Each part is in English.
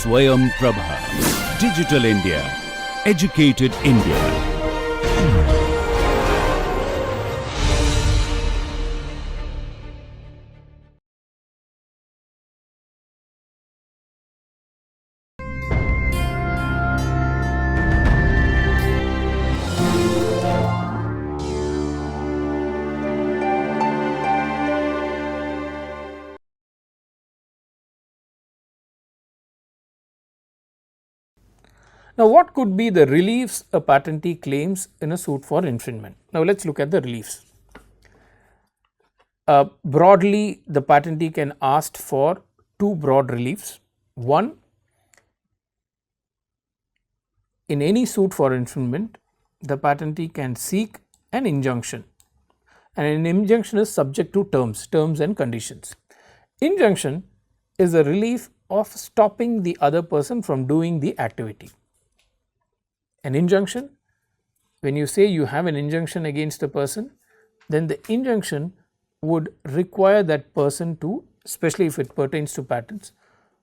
Swayam Prabha. Digital India. Educated India. Now, what could be the reliefs a patentee claims in a suit for infringement? Now, let us look at the reliefs. Broadly, the patentee can ask for two broad reliefs. One, in any suit for infringement, the patentee can seek an injunction, and an injunction is subject to terms and conditions. Injunction is a relief of stopping the other person from doing the activity. An injunction, when you say you have an injunction against a person, then the injunction would require that person to, especially if it pertains to patents,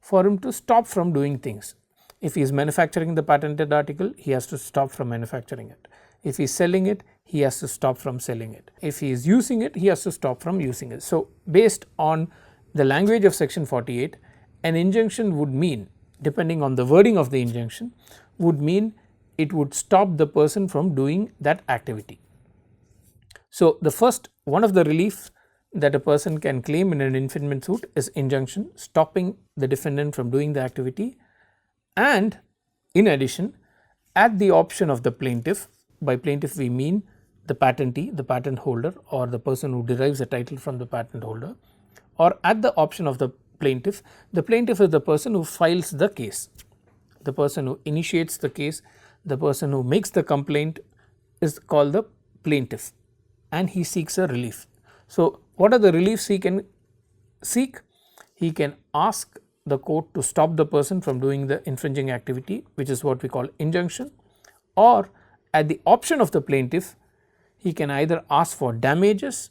for him to stop from doing things. If he is manufacturing the patented article, he has to stop from manufacturing it. If he is selling it, he has to stop from selling it. If he is using it, he has to stop from using it. So, based on the language of section 48, an injunction would mean, depending on the wording of the injunction, would mean it would stop the person from doing that activity. So, the first one of the relief that a person can claim in an infringement suit is injunction, stopping the defendant from doing the activity, and in addition, at the option of the plaintiff, by plaintiff we mean the patentee, the patent holder, or the person who derives the title from the patent holder, or at the option of the plaintiff is the person who files the case, the person who initiates the case, the person who makes the complaint is called the plaintiff, and he seeks a relief. So, what are the reliefs he can seek? He can ask the court to stop the person from doing the infringing activity, which is what we call injunction, or at the option of the plaintiff, he can either ask for damages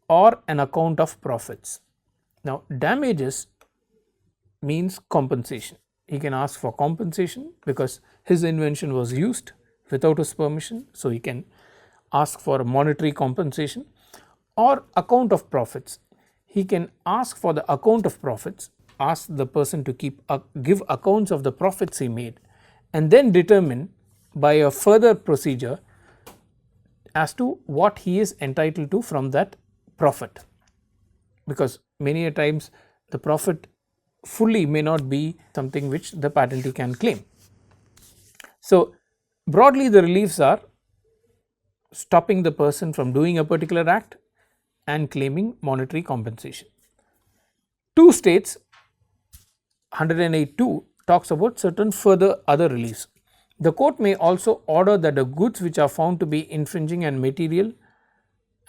or an account of profits. Now, damages means compensation. He can ask for compensation because his invention was used without his permission. So, he can ask for monetary compensation, or account of profits. He can ask for the account of profits, ask the person to give accounts of the profits he made, and then determine by a further procedure as to what he is entitled to from that profit, because many a times the profit fully may not be something which the patentee can claim. So, broadly the reliefs are stopping the person from doing a particular act and claiming monetary compensation. Two states, 108(2) talks about certain further other reliefs. The court may also order that the goods which are found to be infringing and materials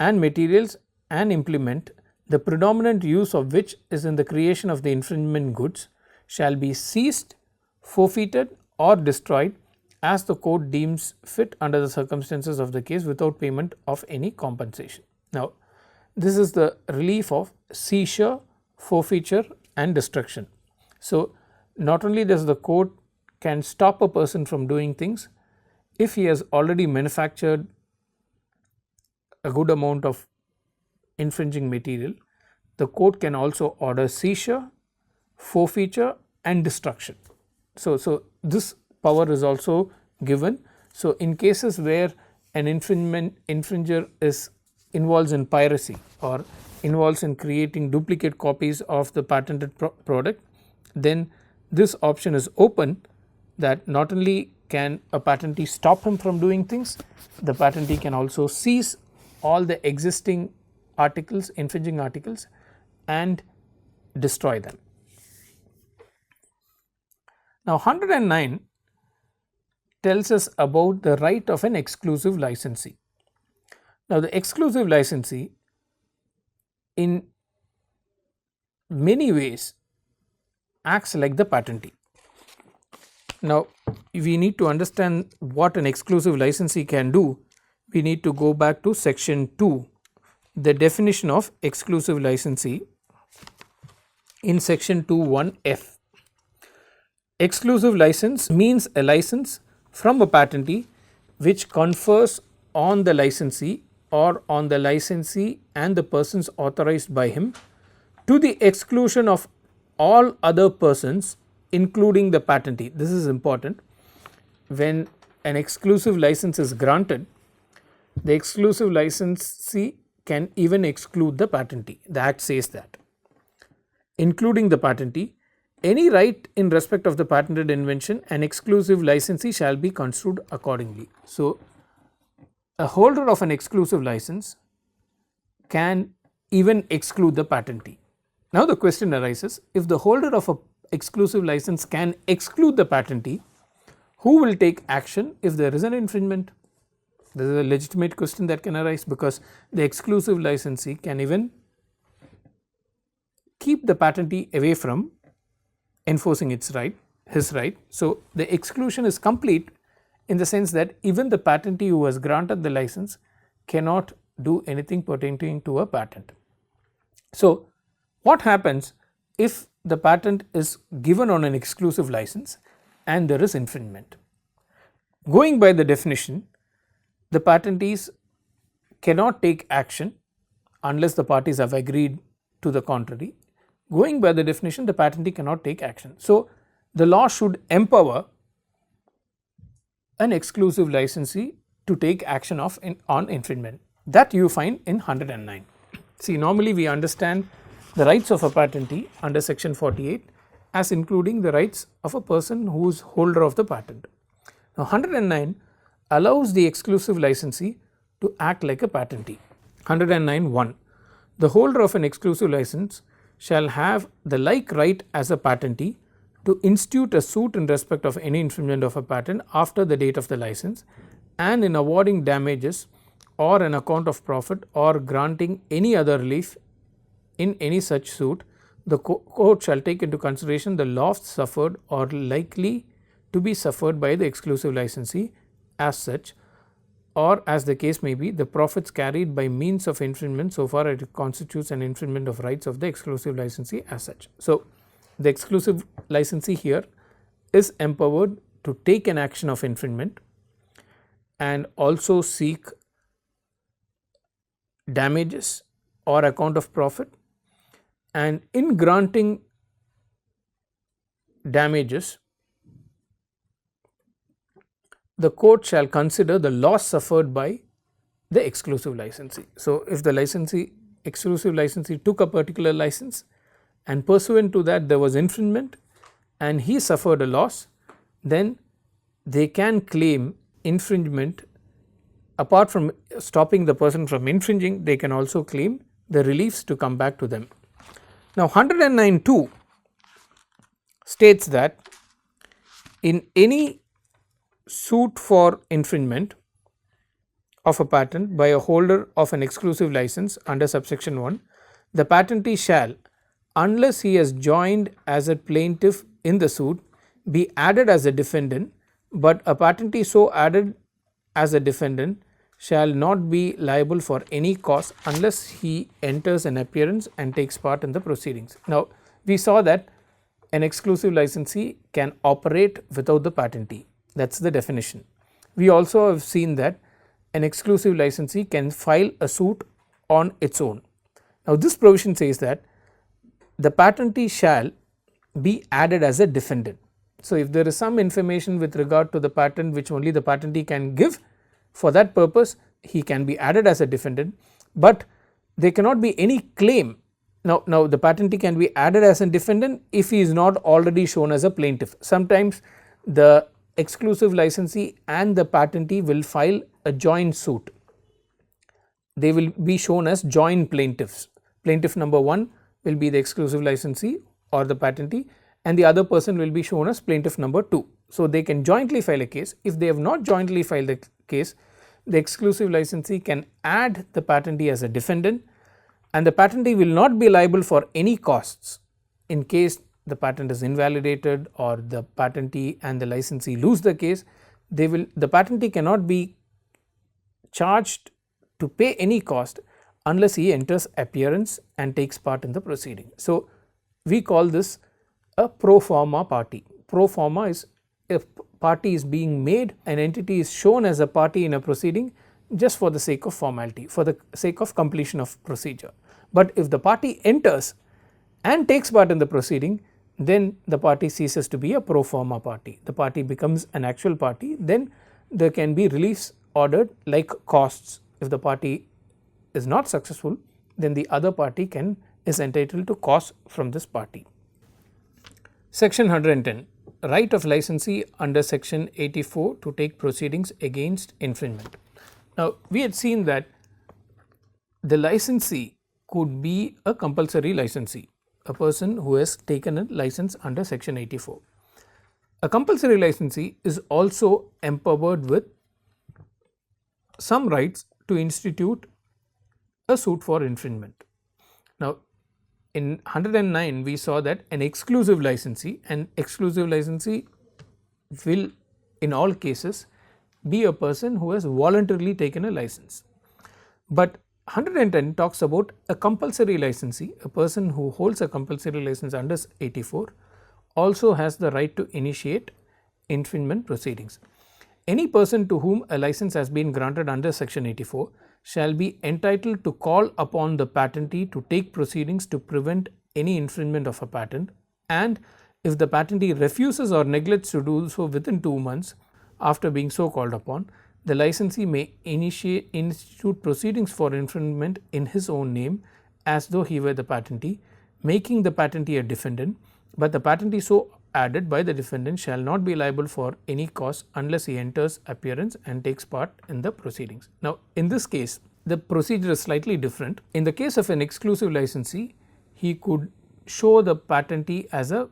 and implement, the predominant use of which is in the creation of the infringement goods, shall be seized, forfeited, or destroyed as the court deems fit under the circumstances of the case without payment of any compensation. Now, this is the relief of seizure, forfeiture, and destruction. So, not only does the court can stop a person from doing things, if he has already manufactured a good amount of infringing material, the court can also order seizure, forfeiture, and destruction. So this power is also given. So, in cases where an infringer involves in piracy or involves in creating duplicate copies of the patented product, then this option is open, that not only can a patentee stop him from doing things, the patentee can also seize all the existing articles, infringing articles, and destroy them. Now, 109 tells us about the right of an exclusive licensee. Now, the exclusive licensee in many ways acts like the patentee. Now, we need to understand what an exclusive licensee can do. We need to go back to section 2, the definition of exclusive licensee in section 2(1)(f). Exclusive license means a license from a patentee which confers on the licensee or on the licensee and the persons authorized by him to the exclusion of all other persons including the patentee. This is important. When an exclusive license is granted, the exclusive licensee can even exclude the patentee. The Act says that. Including the patentee, any right in respect of the patented invention, an exclusive licensee shall be construed accordingly. So, a holder of an exclusive license can even exclude the patentee. Now, the question arises, if the holder of an exclusive license can exclude the patentee, who will take action if there is an infringement? This is a legitimate question that can arise, because the exclusive licensee can even keep the patentee away from enforcing his right. So, the exclusion is complete in the sense that even the patentee who has granted the license cannot do anything pertaining to a patent. So, what happens if the patent is given on an exclusive license and there is infringement? Going by the definition, the patentees cannot take action unless the parties have agreed to the contrary. Going by the definition, the patentee cannot take action. So, the law should empower an exclusive licensee to take action on infringement. That you find in 109. See, normally we understand the rights of a patentee under section 48 as including the rights of a person who is holder of the patent. Now, 109 allows the exclusive licensee to act like a patentee. 109(1), the holder of an exclusive license shall have the like right as a patentee to institute a suit in respect of any infringement of a patent after the date of the license, and in awarding damages or an account of profit or granting any other relief in any such suit, the court shall take into consideration the loss suffered or likely to be suffered by the exclusive licensee as such, or as the case may be, the profits carried by means of infringement so far as it constitutes an infringement of rights of the exclusive licensee as such. So, the exclusive licensee here is empowered to take an action of infringement and also seek damages or account of profit, and in granting damages, the court shall consider the loss suffered by the exclusive licensee. So, if the exclusive licensee took a particular license and pursuant to that there was infringement and he suffered a loss, then they can claim infringement. Apart from stopping the person from infringing, they can also claim the reliefs to come back to them. Now, 109(2) states that in any suit for infringement of a patent by a holder of an exclusive license under subsection 1, the patentee shall, unless he has joined as a plaintiff in the suit, be added as a defendant, but a patentee so added as a defendant shall not be liable for any cost unless he enters an appearance and takes part in the proceedings. Now, we saw that an exclusive licensee can operate without the patentee. That is the definition. We also have seen that an exclusive licensee can file a suit on its own. Now, this provision says that the patentee shall be added as a defendant. So, if there is some information with regard to the patent which only the patentee can give, for that purpose he can be added as a defendant, but there cannot be any claim. Now the patentee can be added as a defendant if he is not already shown as a plaintiff. Sometimes the exclusive licensee and the patentee will file a joint suit. They will be shown as joint plaintiffs. Plaintiff number 1 will be the exclusive licensee or the patentee, and the other person will be shown as plaintiff number 2. So, they can jointly file a case. If they have not jointly filed the case, the exclusive licensee can add the patentee as a defendant, and the patentee will not be liable for any costs in case the patent is invalidated or the patentee and the licensee lose the case. The patentee cannot be charged to pay any cost unless he enters appearance and takes part in the proceeding. So, we call this a pro forma party. pro forma is if party is being made, an entity is shown as a party in a proceeding just for the sake of formality, for the sake of completion of procedure. But if the party enters and takes part in the proceeding, then the party ceases to be a pro forma party. The party becomes an actual party. Then there can be reliefs ordered like costs. If the party is not successful, then the other party is entitled to costs from this party. Section 110, right of licensee under section 84 to take proceedings against infringement. Now, we had seen that the licensee could be a compulsory licensee, a person who has taken a license under section 84. A compulsory licensee is also empowered with some rights to institute a suit for infringement. Now, in 109 we saw that an exclusive licensee will in all cases be a person who has voluntarily taken a license. But 110 talks about a compulsory licensee, a person who holds a compulsory license under 84 also has the right to initiate infringement proceedings. Any person to whom a license has been granted under section 84 shall be entitled to call upon the patentee to take proceedings to prevent any infringement of a patent, and if the patentee refuses or neglects to do so within 2 months after being so called upon, the licensee may institute proceedings for infringement in his own name as though he were the patentee, making the patentee a defendant, but the patentee so added by the defendant shall not be liable for any cause unless he enters appearance and takes part in the proceedings. Now, in this case the procedure is slightly different. In the case of an exclusive licensee, he could show the patentee as a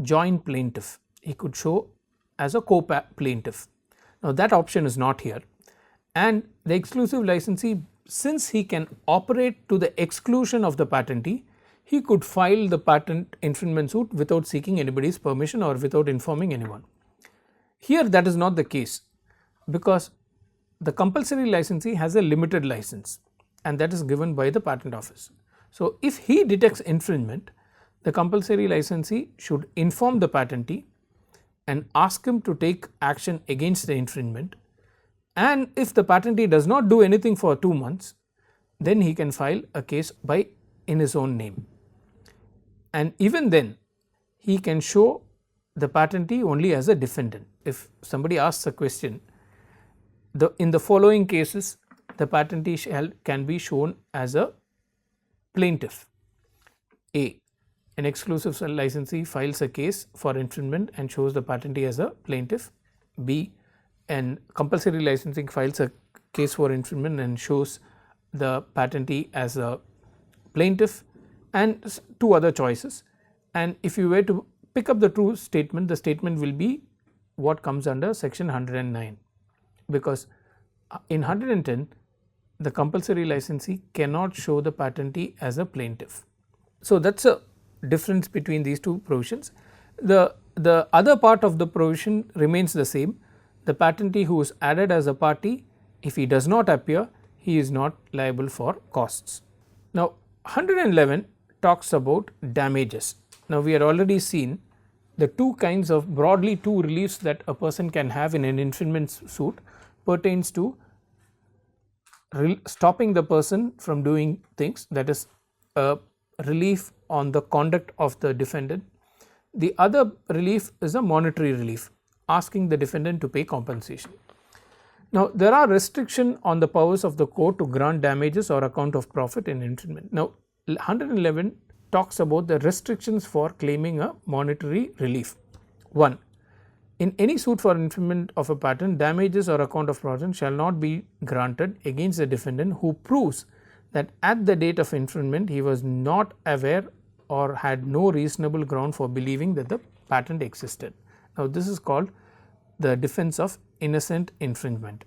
joint plaintiff, he could show as a co-plaintiff. Now, that option is not here, and the exclusive licensee, since he can operate to the exclusion of the patentee, he could file the patent infringement suit without seeking anybody's permission or without informing anyone. Here that is not the case, because the compulsory licensee has a limited license and that is given by the patent office. So, if he detects infringement, the compulsory licensee should inform the patentee and ask him to take action against the infringement, and if the patentee does not do anything for 2 months, then he can file a case in his own name, and even then he can show the patentee only as a defendant. If somebody asks a question, in the following cases the patentee can be shown as a plaintiff. A. An exclusive licensee files a case for infringement and shows the patentee as a plaintiff. B. An compulsory licensing files a case for infringement and shows the patentee as a plaintiff, and 2 other choices. And if you were to pick up the true statement, the statement will be what comes under section 109, because in 110 the compulsory licensee cannot show the patentee as a plaintiff. So, that is a difference between these 2 provisions. The other part of the provision remains the same. The patentee who is added as a party, if he does not appear, he is not liable for costs. Now, 111 talks about damages. Now, we had already seen the 2 kinds of broadly 2 reliefs that a person can have in an infringement suit pertains to stopping the person from doing things, that is a relief on the conduct of the defendant. The other relief is a monetary relief, asking the defendant to pay compensation. Now, there are restrictions on the powers of the court to grant damages or account of profit in infringement. Now, 111 talks about the restrictions for claiming a monetary relief. 1. In any suit for infringement of a patent, damages or account of profit shall not be granted against the defendant who proves that at the date of infringement he was not aware or had no reasonable ground for believing that the patent existed. Now, this is called the defense of innocent infringement.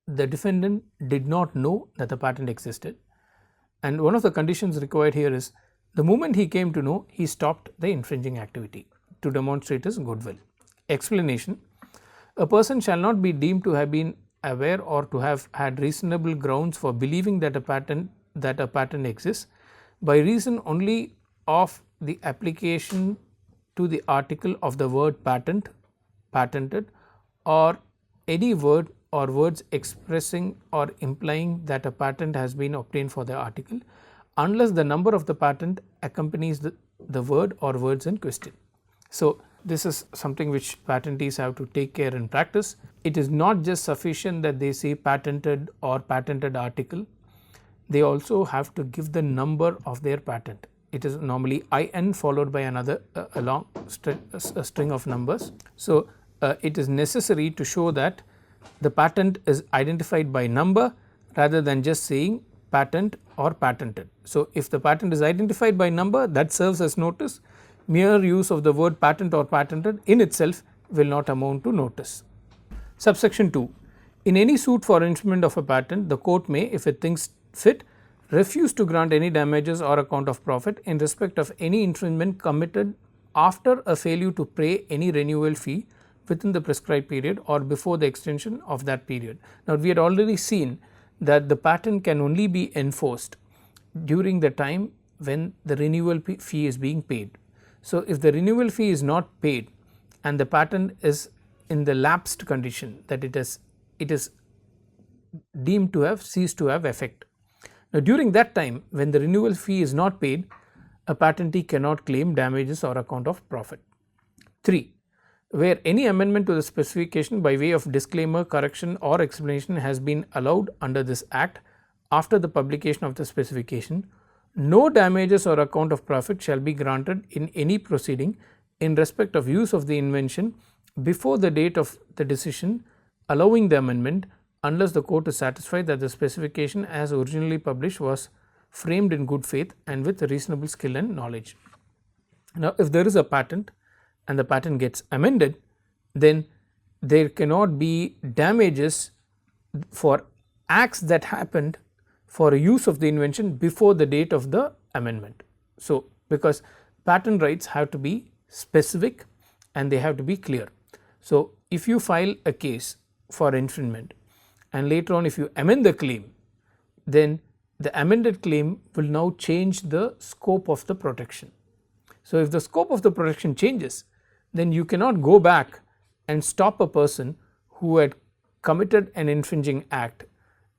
The defendant did not know that the patent existed, and one of the conditions required here is the moment he came to know, he stopped the infringing activity to demonstrate his goodwill. Explanation: a person shall not be deemed to have been aware or to have had reasonable grounds for believing that a patent exists by reason only of the application to the article of the word patent, patented, or any word or words expressing or implying that a patent has been obtained for the article, unless the number of the patent accompanies the word or words in question. So, this is something which patentees have to take care in practice. It is not just sufficient that they say patented or patented article, they also have to give the number of their patent. It is normally IN followed by another a long string of numbers. So, it is necessary to show that the patent is identified by number rather than just saying patent or patented. So, if the patent is identified by number, that serves as notice. Mere use of the word patent or patented in itself will not amount to notice. Subsection 2. In any suit for infringement of a patent, the court may, if it thinks fit, refuse to grant any damages or account of profit in respect of any infringement committed after a failure to pay any renewal fee within the prescribed period or before the extension of that period. Now, we had already seen that the patent can only be enforced during the time when the renewal fee is being paid. So, if the renewal fee is not paid and the patent is in the lapsed condition, that it is deemed to have ceased to have effect. Now, during that time when the renewal fee is not paid, a patentee cannot claim damages or account of profit. 3. Where any amendment to the specification by way of disclaimer, correction or explanation has been allowed under this Act after the publication of the specification, no damages or account of profit shall be granted in any proceeding in respect of use of the invention before the date of the decision allowing the amendment, unless the court is satisfied that the specification as originally published was framed in good faith and with reasonable skill and knowledge. Now, if there is a patent and the patent gets amended, then there cannot be damages for acts that happened for use of the invention before the date of the amendment. So, because patent rights have to be specific and they have to be clear. So, if you file a case for infringement and later on if you amend the claim, then the amended claim will now change the scope of the protection. So, if the scope of the protection changes, then you cannot go back and stop a person who had committed an infringing act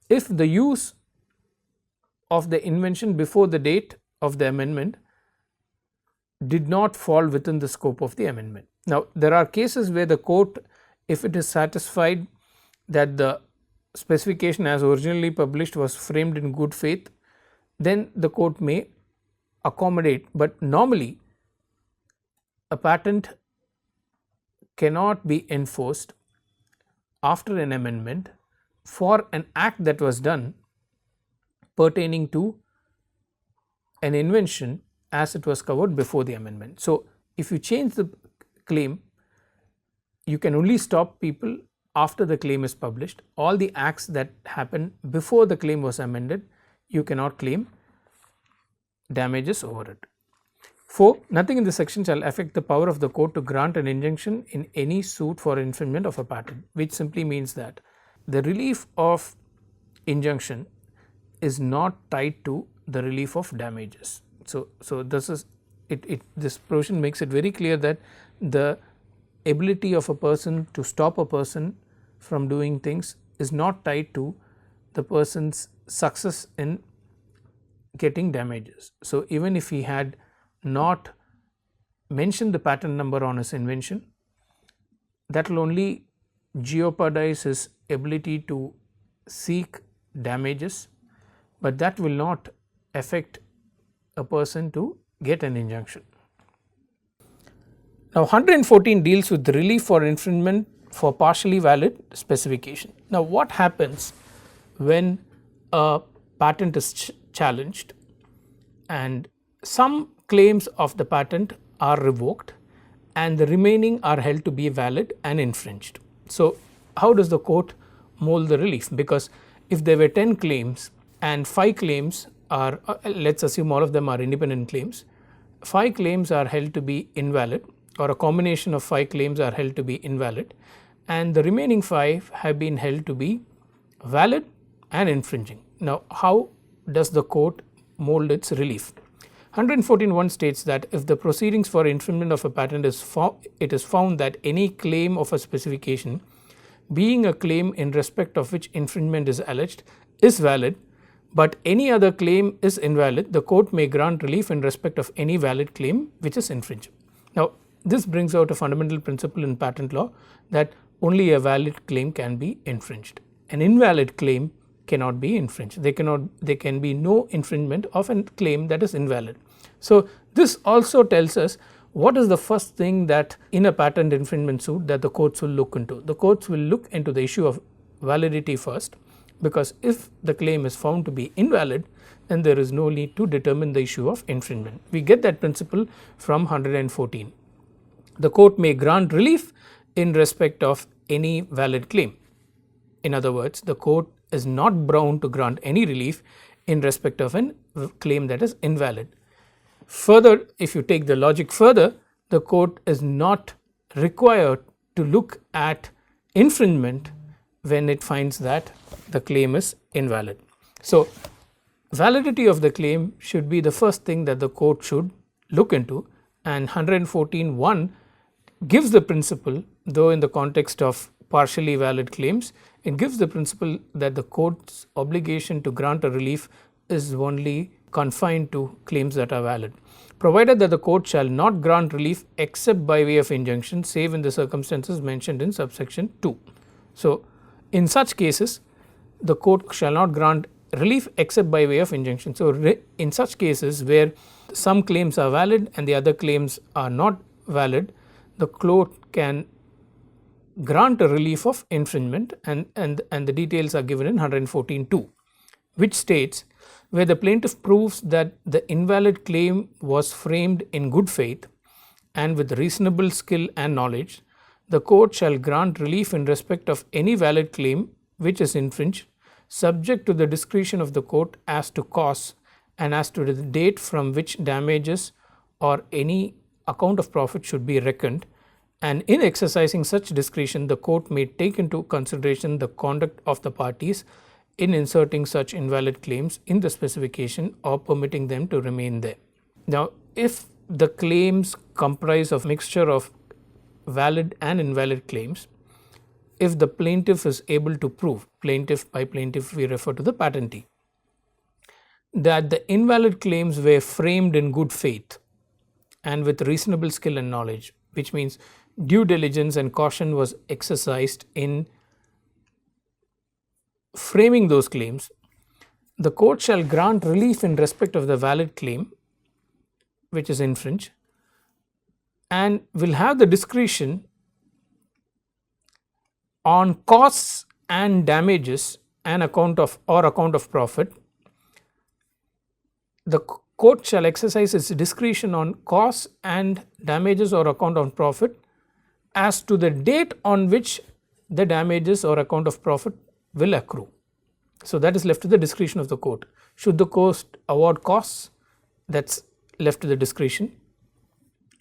if the use of the invention before the date of the amendment did not fall within the scope of the amendment. Now, there are cases where the court, if it is satisfied that the specification as originally published was framed in good faith, then the court may accommodate, but normally a patent cannot be enforced after an amendment for an act that was done pertaining to an invention as it was covered before the amendment. So, if you change the claim, you can only stop people after the claim is published. All the acts that happened before the claim was amended, you cannot claim damages over it. 4. Nothing in this section shall affect the power of the court to grant an injunction in any suit for infringement of a patent, which simply means that the relief of injunction is not tied to the relief of damages. So, this is this provision makes it very clear that the ability of a person to stop a person from doing things is not tied to the person's success in getting damages. So, even if he had not mentioned the patent number on his invention, that will only jeopardize his ability to seek damages, but that will not affect a person to get an injunction. Now, 114 deals with the relief for infringement for partially valid specification. Now, what happens when a patent is challenged and some claims of the patent are revoked and the remaining are held to be valid and infringed? So, how does the court mold the relief? Because if there were 10 claims and 5 claims are, let us assume all of them are independent claims, 5 claims are held to be invalid, or a combination of 5 claims are held to be invalid, and the remaining 5 have been held to be valid and infringing. Now, how does the court mold its relief? 114.1 states that if the proceedings for infringement of a patent it is found that any claim of a specification being a claim in respect of which infringement is alleged is valid, but any other claim is invalid, the court may grant relief in respect of any valid claim which is infringed. Now, this brings out a fundamental principle in patent law that only a valid claim can be infringed. An invalid claim cannot be infringed. There can be no infringement of a claim that is invalid. So, this also tells us what is the first thing that in a patent infringement suit that the courts will look into. The courts will look into the issue of validity first, because if the claim is found to be invalid, then there is no need to determine the issue of infringement. We get that principle from 114. The court may grant relief in respect of any valid claim. In other words, the court is not bound to grant any relief in respect of a claim that is invalid. Further, if you take the logic further, the court is not required to look at infringement when it finds that the claim is invalid. So, validity of the claim should be the first thing that the court should look into, and 114.1 gives the principle, though in the context of partially valid claims, it gives the principle that the court's obligation to grant a relief is only confined to claims that are valid, provided that the court shall not grant relief except by way of injunction, save in the circumstances mentioned in subsection 2. So, in such cases, the court shall not grant relief except by way of injunction. So, in such cases where some claims are valid and the other claims are not valid, the court can grant a relief of infringement, and the details are given in 114.2, which states where the plaintiff proves that the invalid claim was framed in good faith and with reasonable skill and knowledge, the court shall grant relief in respect of any valid claim which is infringed, subject to the discretion of the court as to cause and as to the date from which damages or any account of profit should be reckoned. And in exercising such discretion, the court may take into consideration the conduct of the parties in inserting such invalid claims in the specification or permitting them to remain there. Now, if the claims comprise of mixture of valid and invalid claims, if the plaintiff is able to prove, plaintiff by plaintiff we refer to the patentee, that the invalid claims were framed in good faith and with reasonable skill and knowledge, which means due diligence and caution was exercised in framing those claims, the court shall grant relief in respect of the valid claim which is infringed and will have the discretion on costs and damages and account of profit. The court shall exercise its discretion on costs and damages or account of profit as to the date on which the damages or account of profit will accrue. So, that is left to the discretion of the court. Should the court award costs, that is left to the discretion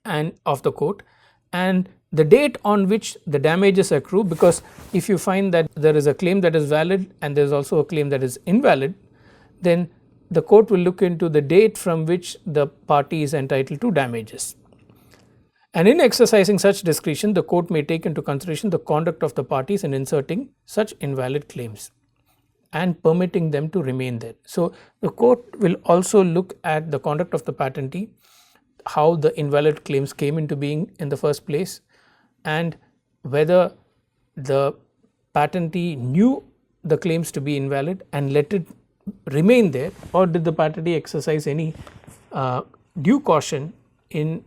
and of the court, and the date on which the damages accrue, because if you find that there is a claim that is valid and there is also a claim that is invalid, then the court will look into the date from which the party is entitled to damages. And in exercising such discretion, the court may take into consideration the conduct of the parties in inserting such invalid claims and permitting them to remain there. So, the court will also look at the conduct of the patentee, how the invalid claims came into being in the first place, and whether the patentee knew the claims to be invalid and let it remain there, or did the patentee exercise any due caution in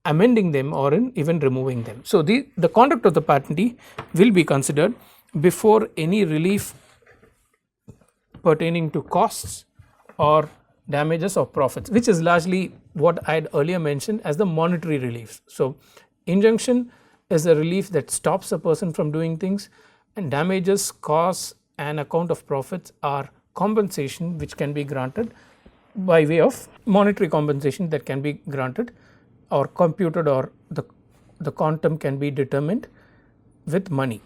amending them or in even removing them. So, the conduct of the patentee will be considered before any relief pertaining to costs or damages or profits, which is largely what I had earlier mentioned as the monetary relief. So, injunction is a relief that stops a person from doing things, and damages, costs and account of profits are compensation which can be granted by way of monetary compensation that can be granted or computed, or the quantum can be determined with money.